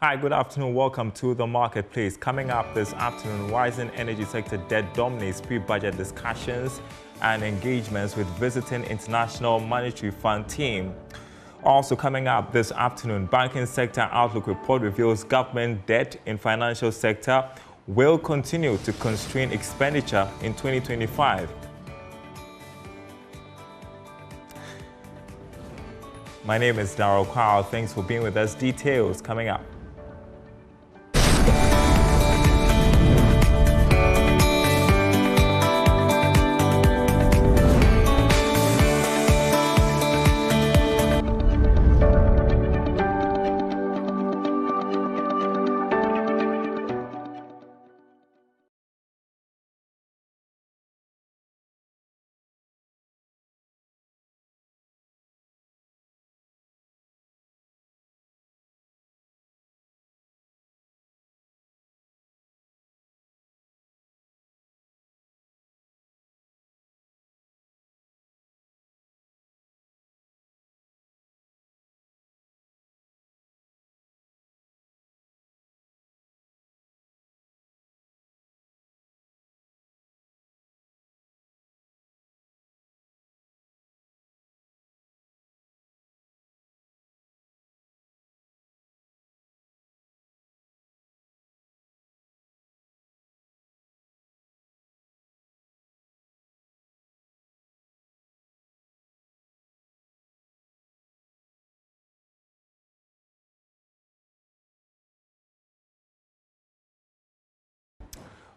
Hi, good afternoon. Welcome to the marketplace. Coming up this afternoon, rising energy sector debt dominates pre-budget discussions and engagements with visiting International Monetary Fund team. Also coming up this afternoon, banking sector outlook report reveals government debt in financial sector will continue to constrain expenditure in 2025. My name is Darryl Kwao. Thanks for being with us. Details coming up.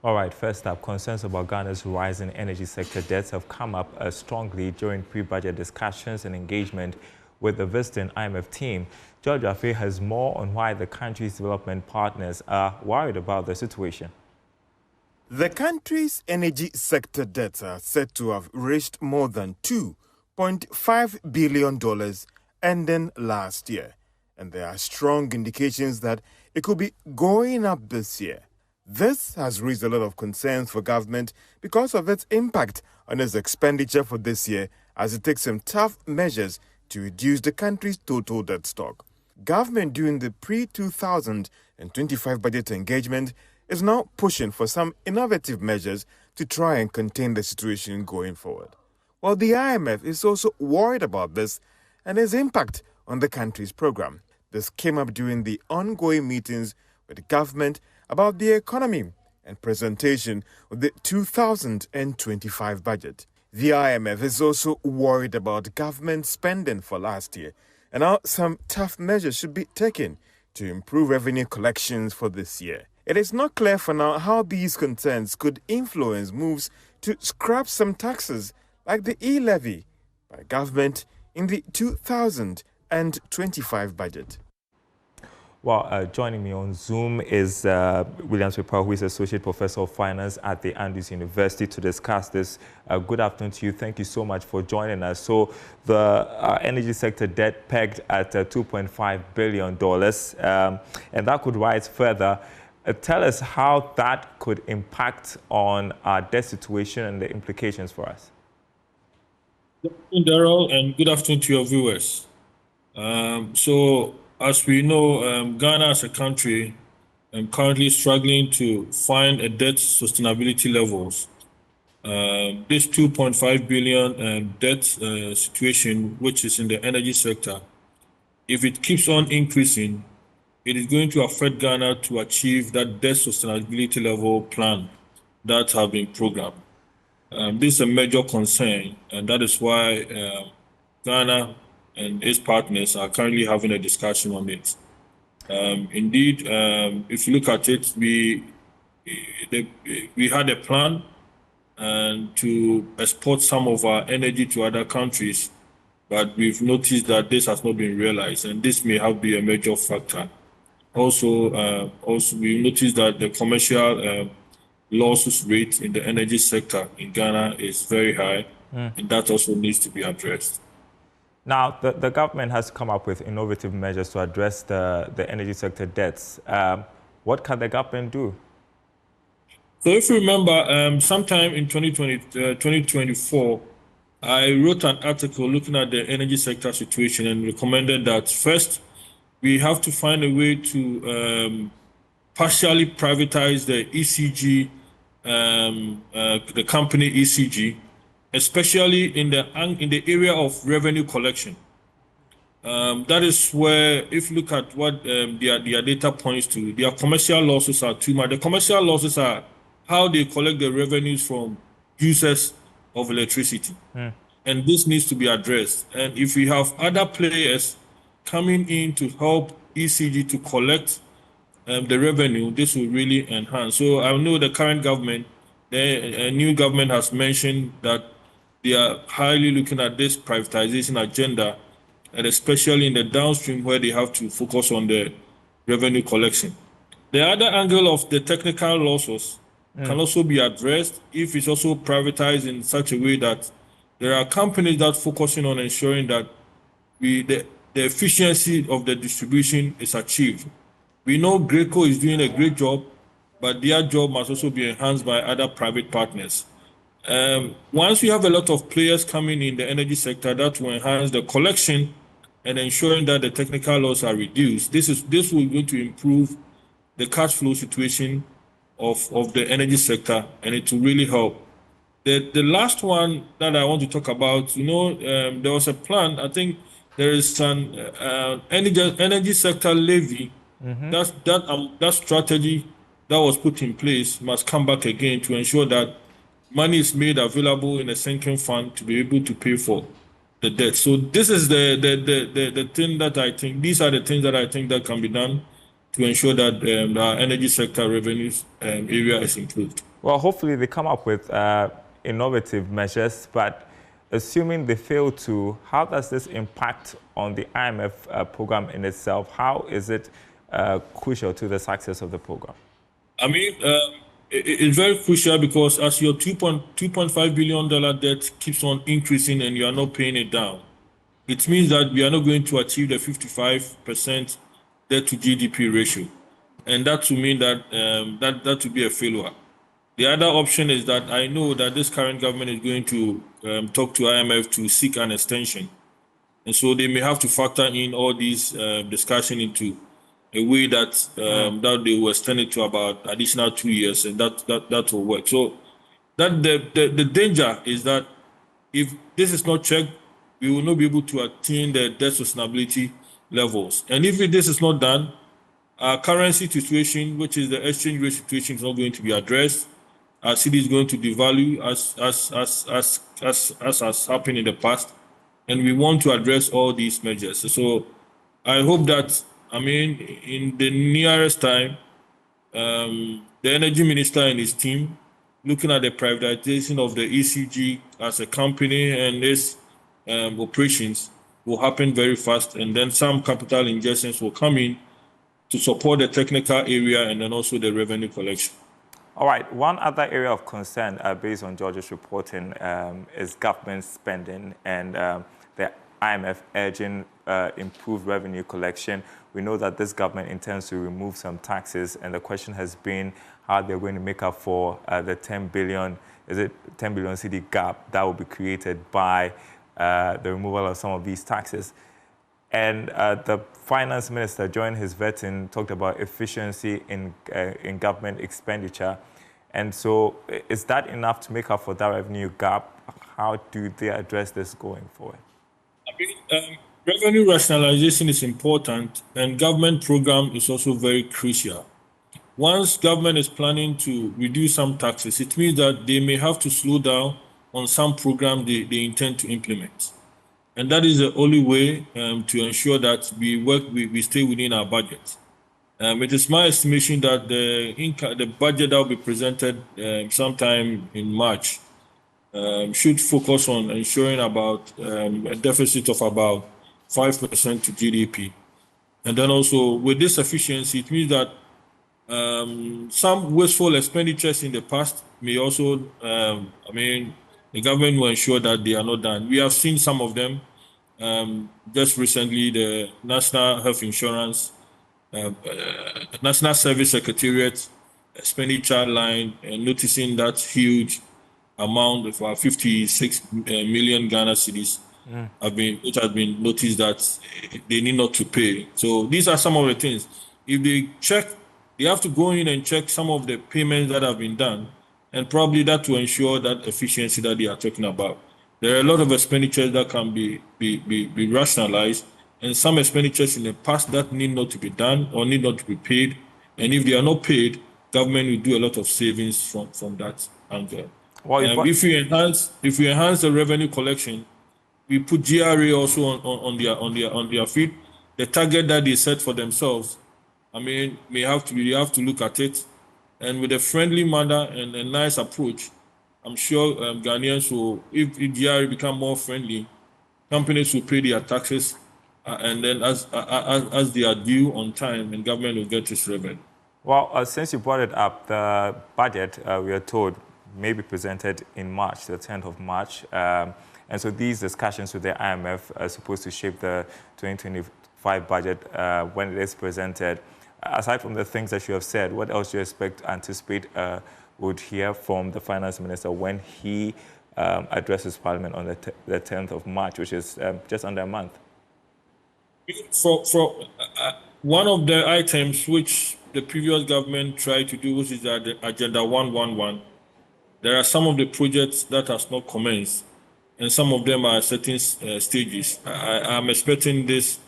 All right, first up, concerns about Ghana's rising energy sector debts have come up strongly during pre-budget discussions and engagement with the visiting IMF team. George Afe has more on why the country's development partners are worried about the situation. The country's energy sector debts are said to have reached more than $2.5 billion ending last year, and there are strong indications that it could be going up this year. This has raised a lot of concerns for government because of its impact on its expenditure for this year as it takes some tough measures to reduce the country's total debt stock. Government during the pre-2025 budget engagement is now pushing for some innovative measures to try and contain the situation going forward. While the IMF is also worried about this and its impact on the country's program. This came up during the ongoing meetings with the government about the economy and presentation of the 2025 budget. The IMF is also worried about government spending for last year and how some tough measures should be taken to improve revenue collections for this year. It is not clear for now how these concerns could influence moves to scrap some taxes like the e-levy by government in the 2025 budget. Well, joining me on Zoom is William Swepa, who is Associate Professor of Finance at the Andrews University, to discuss this. Good afternoon to you. Thank you so much for joining us. So the energy sector debt pegged at $2.5 billion, and that could rise further. Tell us how that could impact on our debt situation and the implications for us. Good afternoon, Darryl, and good afternoon to your viewers. As we know, Ghana as a country currently struggling to find a debt sustainability levels. This 2.5 billion debt situation, which is in the energy sector, if it keeps on increasing, it is going to affect Ghana to achieve that debt sustainability level plan that have been programmed. This is a major concern, and that is why Ghana and its partners are currently having a discussion on it. Indeed, if you look at it, we had a plan to export some of our energy to other countries, but we've noticed that this has not been realized, and this may have been a major factor. Also, we noticed that the commercial losses rate in the energy sector in Ghana is very high, and that also needs to be addressed. Now, the government has come up with innovative measures to address the energy sector debts. What can the government do? So if you remember, sometime in 2024, I wrote an article looking at the energy sector situation and recommended that first, we have to find a way to partially privatize the ECG, the company ECG, especially in the area of revenue collection. That is where, if you look at what their data points to, their commercial losses are too much. The commercial losses are how they collect the revenues from users of electricity. And this needs to be addressed. And if we have other players coming in to help ECG to collect the revenue, this will really enhance. So I know the current government, the new government has mentioned that they are highly looking at this privatization agenda, and especially in the downstream where they have to focus on the revenue collection. The other angle of the technical losses can also be addressed if it's also privatized in such a way that there are companies that focusing on ensuring that the efficiency of the distribution is achieved. We know Greco is doing a great job, but their job must also be enhanced by other private partners. Once we have a lot of players coming in the energy sector, that will enhance the collection and ensuring that the technical loss are reduced. This will going to improve the cash flow situation of the energy sector, and it will really help. The last one that I want to talk about, there was a plan. I think there is an energy sector levy. That strategy that was put in place must come back again to ensure that money is made available in a sinking fund to be able to pay for the debt. So this is the thing that I think, these are the things that I think that can be done to ensure that the energy sector revenues area is improved. Well, hopefully they come up with innovative measures, but assuming they fail to, how does this impact on the IMF program in itself? How is it crucial to the success of the program? I mean, it's very crucial because as your $2.5 billion debt keeps on increasing and you are not paying it down, it means that we are not going to achieve the 55% debt to GDP ratio. And that will mean that that will be a failure. The other option is that I know that this current government is going to talk to IMF to seek an extension. And so they may have to factor in all these discussion into a way that that they will extend it to about additional 2 years, and that will work. So that the danger is that if this is not checked, we will not be able to attain the debt sustainability levels. And if this is not done, our currency situation, which is the exchange rate situation, is not going to be addressed. Our city is going to devalue as has happened in the past, and we want to address all these measures. So I hope that, in the nearest time, the energy minister and his team, looking at the privatization of the ECG as a company and its operations, will happen very fast, and then some capital injections will come in to support the technical area and then also the revenue collection. All right, one other area of concern based on George's reporting is government spending and the IMF urging improved revenue collection. We know that this government intends to remove some taxes, and the question has been how they're going to make up for the 10 billion CD gap that will be created by the removal of some of these taxes. And the finance minister, during his vetting, talked about efficiency in government expenditure. And so is that enough to make up for that revenue gap? How do they address this going forward? Revenue rationalization is important, and government program is also very crucial. Once government is planning to reduce some taxes, it means that they may have to slow down on some program they intend to implement. And that is the only way to ensure that we stay within our budget. It is my estimation that the budget that will be presented sometime in March should focus on ensuring about a deficit of about 5% to GDP. And then also with this efficiency, it means that some wasteful expenditures in the past may also, the government will ensure that they are not done. We have seen some of them. Just recently, the National Health Insurance, National Service Secretariat expenditure line, noticing that huge amount of 56 million Ghana cedis which has been noticed that they need not to pay. So these are some of the things. If they check, they have to go in and check some of the payments that have been done, and probably that to ensure that efficiency that they are talking about. There are a lot of expenditures that can be rationalized, and some expenditures in the past that need not to be done or need not to be paid. And if they are not paid, government will do a lot of savings from that angle. Well, If we enhance the revenue collection, we put GRA also on their feet. The target that they set for themselves, I mean, we have to look at it, and with a friendly manner and a nice approach, I'm sure Ghanaians will, if GRA become more friendly, companies will pay their taxes, and then as they are due on time, and government will get its revenue. Well, since you brought it up, the budget, we are told, may be presented in March, the 10th of March. And so these discussions with the IMF are supposed to shape the 2025 budget when it is presented. Aside from the things that you have said, what else do you anticipate would hear from the finance minister when he addresses Parliament on the 10th of March, which is just under a month? For one of the items which the previous government tried to do, which is the Agenda 111, there are some of the projects that has not commenced, and some of them are at certain stages. I'm expecting this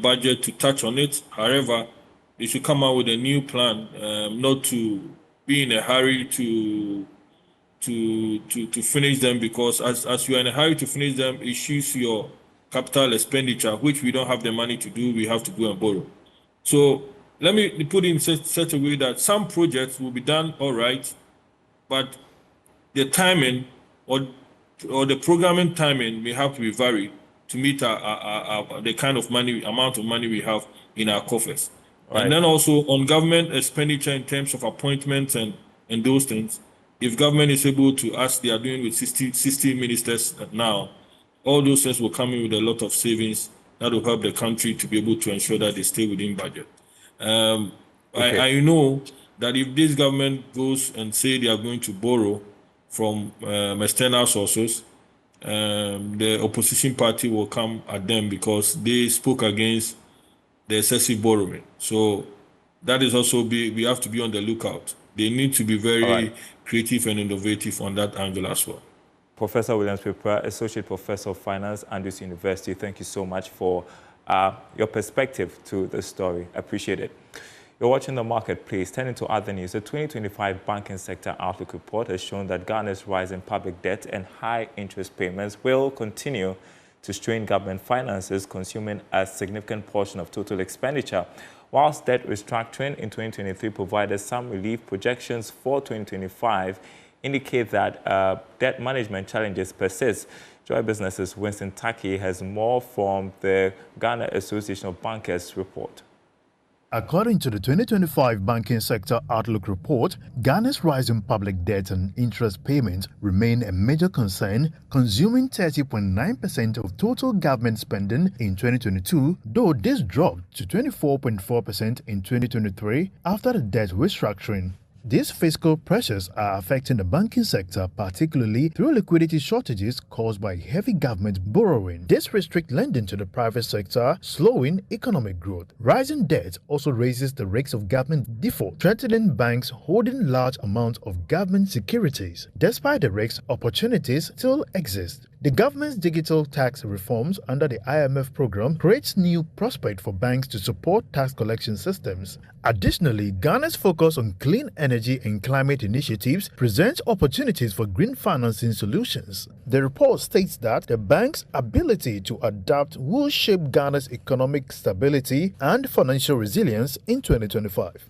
budget to touch on it. However, they should come out with a new plan, not to be in a hurry to finish them, because as you are in a hurry to finish them, it shifts your capital expenditure, which we don't have the money to do. We have to go and borrow. So let me put it in such a way that some projects will be done all right, but the timing or the programming timing may have to be varied to meet the kind of amount of money we have in our coffers. Right. And then also on government expenditure in terms of appointments and those things, if government is able to, as they are doing with 60 ministers now, all those things will come in with a lot of savings that will help the country to be able to ensure that they stay within budget. Okay. I know that if this government goes and say they are going to borrow from external sources, the opposition party will come at them because they spoke against the excessive borrowing. So that is also we have to be on the lookout. They need to be very creative and innovative on that angle as well. Professor Williams Prepra, Associate Professor of Finance, Andrews University, thank you so much for your perspective to the story. Appreciate it. You're watching The Marketplace. Turning to other news, the 2025 Banking Sector Outlook Report has shown that Ghana's rise in public debt and high interest payments will continue to strain government finances, consuming a significant portion of total expenditure. Whilst debt restructuring in 2023 provided some relief, projections for 2025 indicate that debt management challenges persist. Joy Business's Winston Taki has more from the Ghana Association of Bankers report. According to the 2025 Banking Sector Outlook Report, Ghana's rise in public debt and interest payments remain a major concern, consuming 30.9% of total government spending in 2022, though this dropped to 24.4% in 2023 after the debt restructuring. These fiscal pressures are affecting the banking sector, particularly through liquidity shortages caused by heavy government borrowing. This restricts lending to the private sector, slowing economic growth. Rising debt also raises the risks of government default, threatening banks holding large amounts of government securities. Despite the risks, opportunities still exist. The government's digital tax reforms under the IMF program creates new prospects for banks to support tax collection systems. Additionally, Ghana's focus on clean energy and climate initiatives presents opportunities for green financing solutions. The report states that the bank's ability to adapt will shape Ghana's economic stability and financial resilience in 2025.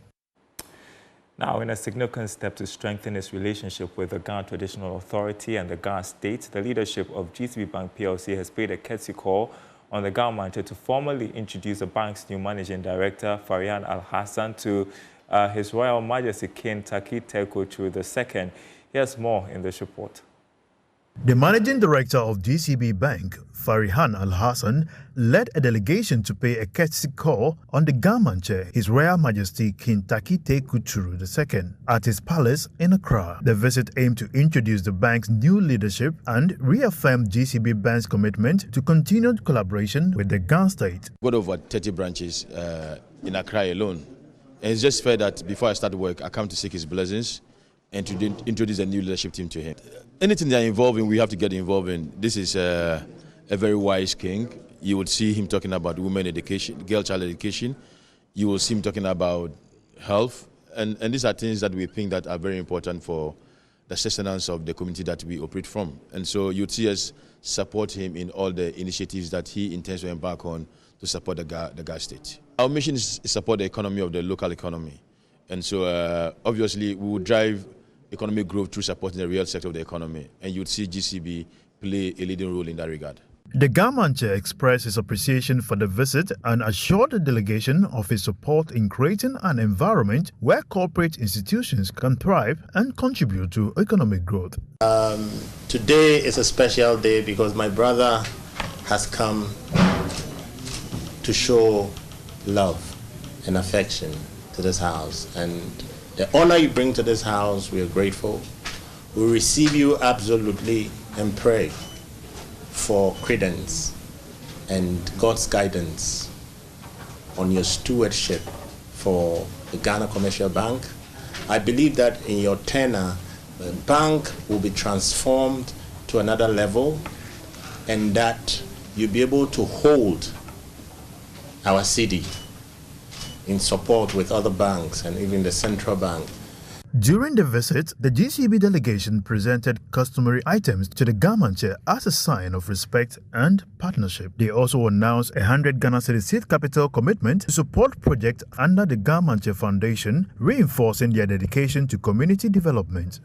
Now, in a significant step to strengthen its relationship with the Ghana Traditional Authority and the Ghana State, the leadership of GCB Bank PLC has paid a courtesy call on the government to formally introduce the bank's new managing director, Farian Al-Hassan, to His Royal Majesty King Taki Teko II. Here's more in this report. The managing director of GCB Bank, Farihan Al-Hassan, led a delegation to pay a courtesy call on the government chair, His Royal Majesty King Takite Kuturu II, at his palace in Accra. The visit aimed to introduce the bank's new leadership and reaffirm GCB Bank's commitment to continued collaboration with the Ghana state. We've got over 30 branches in Accra alone. And it's just fair that before I start work, I come to seek his blessings and to introduce a new leadership team to him. Anything they're involved in, we have to get involved in. This is a very wise king. You would see him talking about women education, girl child education. You will see him talking about health. And these are things that we think that are very important for the sustenance of the community that we operate from. And so you'd see us support him in all the initiatives that he intends to embark on to support the Ghana state. Our mission is to support the economy of the local economy. And so obviously we will drive economic growth through supporting the real sector of the economy. And you'd see GCB play a leading role in that regard. The government chair expressed his appreciation for the visit and assured the delegation of his support in creating an environment where corporate institutions can thrive and contribute to economic growth. Today is a special day because my brother has come to show love and affection to this house. And the honor you bring to this house, we are grateful. We receive you absolutely and pray for credence and God's guidance on your stewardship for the Ghana Commercial Bank. I believe that in your tenure, the bank will be transformed to another level and that you'll be able to hold our city in support with other banks and even the central bank. During the visit, the GCB delegation presented customary items to the government chair as a sign of respect and partnership. They also announced a 100 Ghana Cedi seed capital commitment to support projects under the government chair foundation, reinforcing their dedication to community development.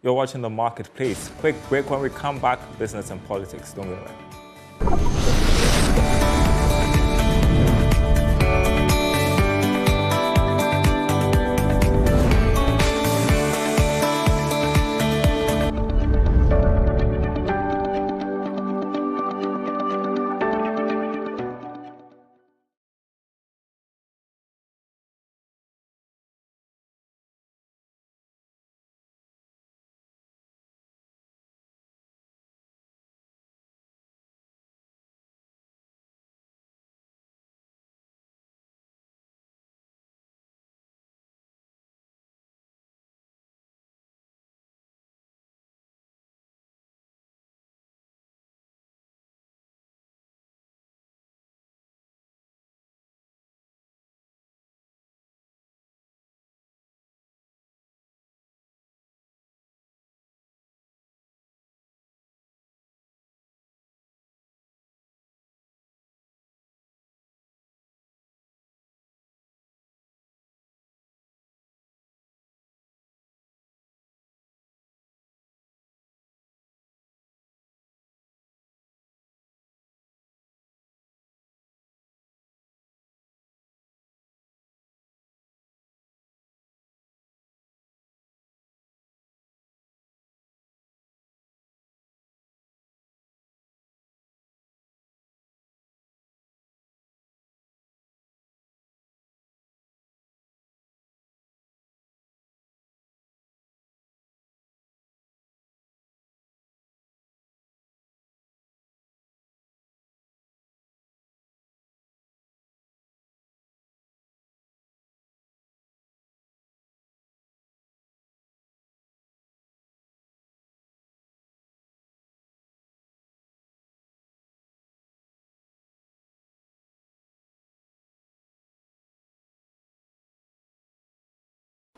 You're watching The Marketplace. Quick break. When we come back, business and politics. Don't go away.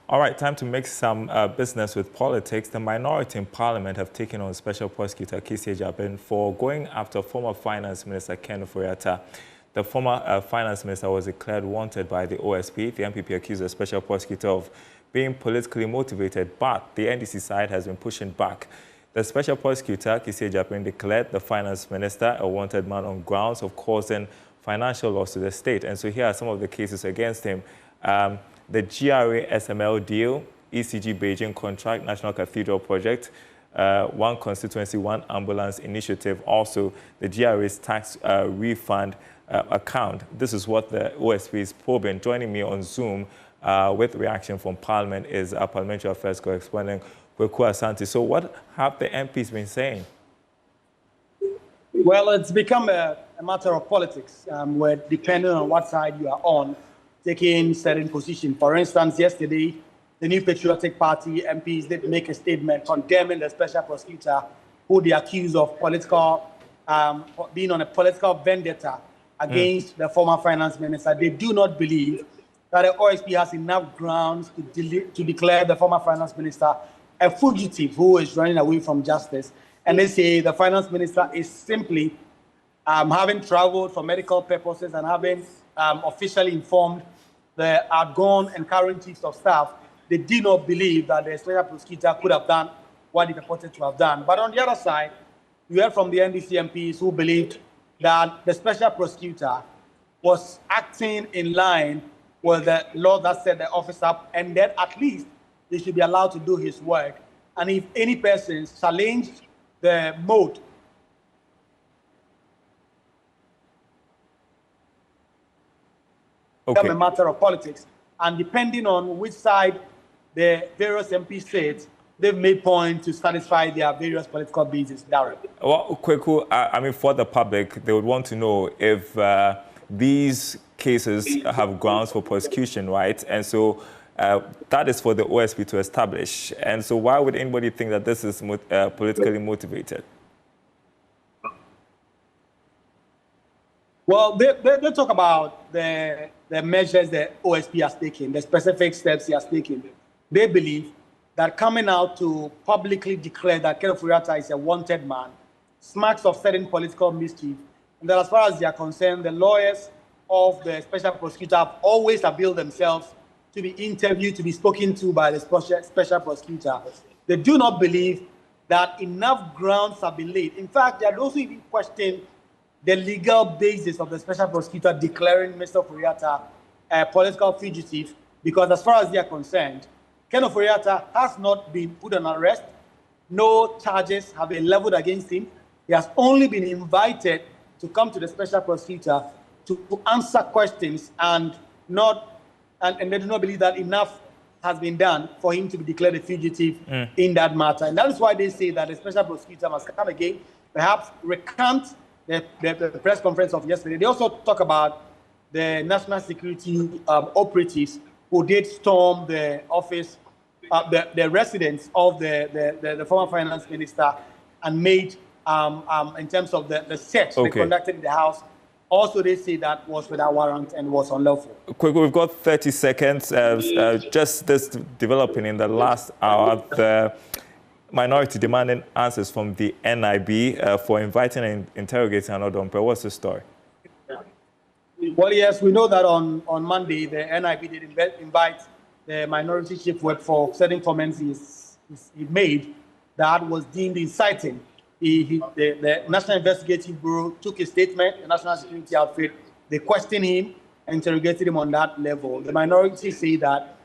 All right, time to make some business with politics. The minority in Parliament have taken on Special Prosecutor KC Ejapin for going after former Finance Minister Ken Ofori-Atta. The former Finance Minister was declared wanted by the OSP. The MPP accused the Special Prosecutor of being politically motivated, but the NDC side has been pushing back. The Special Prosecutor, KC Ejapin, declared the Finance Minister a wanted man on grounds of causing financial loss to the state. And so here are some of the cases against him. The GRA SML deal, ECG Beijing contract, National Cathedral project, one constituency, one ambulance initiative, also the GRA's tax refund account. This is what the OSP is probing. Joining me on Zoom with reaction from Parliament is our Parliamentary Affairs correspondent, Kweku Asante. So what have the MPs been saying? Well, it's become a matter of politics, where depending on what side you are on, taking certain position. For instance, yesterday, the New Patriotic Party MPs did make a statement condemning the special prosecutor who they accused of political, being on a political vendetta against the former finance minister. They do not believe that the OSP has enough grounds to declare the former finance minister a fugitive who is running away from justice. And they say the finance minister is simply having traveled for medical purposes and having officially informed the outgone and current chiefs of staff. They do not believe that the special prosecutor could have done what he purported to have done. But on the other side, we heard from the NDC MPs who believed that the special prosecutor was acting in line with the law that set the office up, and that at least he should be allowed to do his work. And if any person challenged the mode become a matter of politics, and depending on which side the various MPs sit, they've made points to satisfy their various political bases. Darren. Well, Kweku, I mean, for the public, they would want to know if these cases have grounds for prosecution, right? And so that is for the OSP to establish. And so why would anybody think that this is politically motivated? Well, they talk about the measures the OSP has taken, the specific steps he has taken. They believe that coming out to publicly declare that Ken Ofori-Atta is a wanted man smacks of certain political mischief, and that as far as they are concerned, the lawyers of the special prosecutor have always availed themselves to be interviewed, to be spoken to by the special prosecutor. They do not believe that enough grounds have been laid. In fact, they are also even questioning the legal basis of the special prosecutor declaring Mr. Ofori-Atta a political fugitive, because as far as they are concerned, Ken Ofori-Atta has not been put on arrest. No charges have been leveled against him. He has only been invited to come to the special prosecutor to answer questions, and they do not believe that enough has been done for him to be declared a fugitive in that matter. And that is why they say that the special prosecutor must come again, perhaps recant the press conference of yesterday. They also talk about the national security operatives who did storm the office, the residence of the former finance minister, and made, in terms of the search they conducted in the house. Also, they say that was without warrant and was unlawful. Quick, we've got 30 seconds. Just this developing in the last hour, the minority demanding answers from the NIB for inviting and interrogating an Odompe. What's the story? Well, yes, we know that on Monday, the NIB did invite the minority chief whip for certain comments he made that was deemed inciting. The National Investigative Bureau took a statement, the National Security Outfit, they questioned him, interrogated him on that level. The minority say that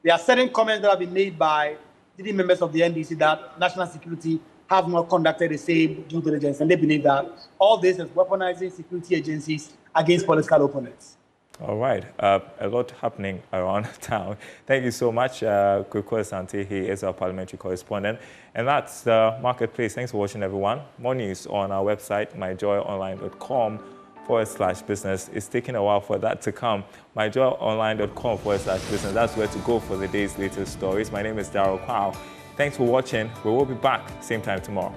there are certain comments that have been made by leading members of the NDC that national security have not conducted the same due diligence, and they believe that all this is weaponizing security agencies against political opponents. All right. A lot happening around town. Thank you so much, Kweku Asante. He is our parliamentary correspondent. And that's the Marketplace. Thanks for watching, everyone. More news on our website, myjoyonline.com/business. It's taking a while for that to come. myjoyonline.com/business. That's where to go for the day's latest stories. My name is Darryl Kwao. Thanks for watching. We will be back same time tomorrow.